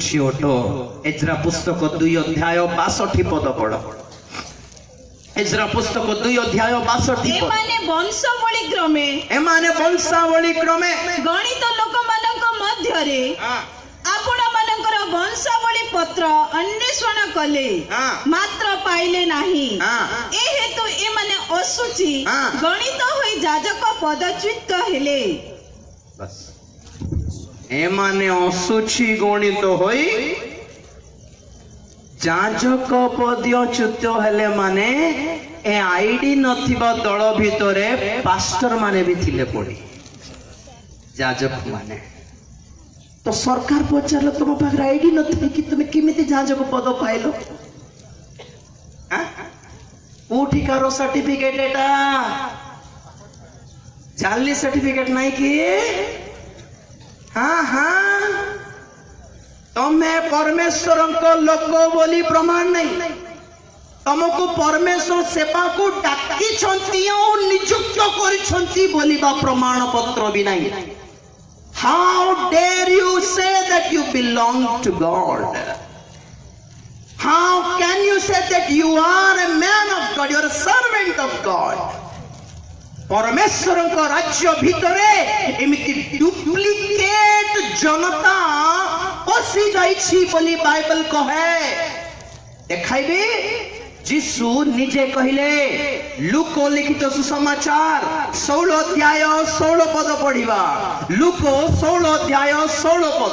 उठी ओठो एजरा पुस्तक 2 अध्याय 62 पद पढ़। एजरा पुस्तक 2 अध्याय 62 पद। एमाने वंशावली क्रमे गणित लोक मानक मध्यरे आपण मानकर वंशावली पत्र अन्वेषण कले मात्र पाइले नाही। ए हेतु ए माने असुचि गणित होई याजक पदच्युत हेले। बस एमाने असुचि गणित होई याजक पदच्युत हेले माने ए आईडी नथिबा दल भितरे पास्टर माने भी थिले पड़ी याजक माने। तो सरकार पचार तुम पाखे आईडी नथी कि तुम केमिति याजक पद पाइल कोठिकार सर्टिफिकेट एटा जाली सर्टिफिकेट नहीं कि हाँ हाँ तुम्हें परमेश्वर को लोक बोली प्रमाण नहीं तुमको परमेश्वर सेवा को डाकी नियुक्त करिसंती बोलिबा प्रमाण पत्र भी नहीं। How dare you say that you belong to God? How can you say that you are a man of God? You are a servant of God. परमेश्वर को राज्य भितरे एमिति डुप्लिकेट जनता पसी जाइछि बोली बाइबल कहे। देखाइबे जीशु निजे कहले लूक लिखित सुसमाचार 16 अध्याय 16 पद पढ़िबा। लूक 16 अध्याय 16 पद।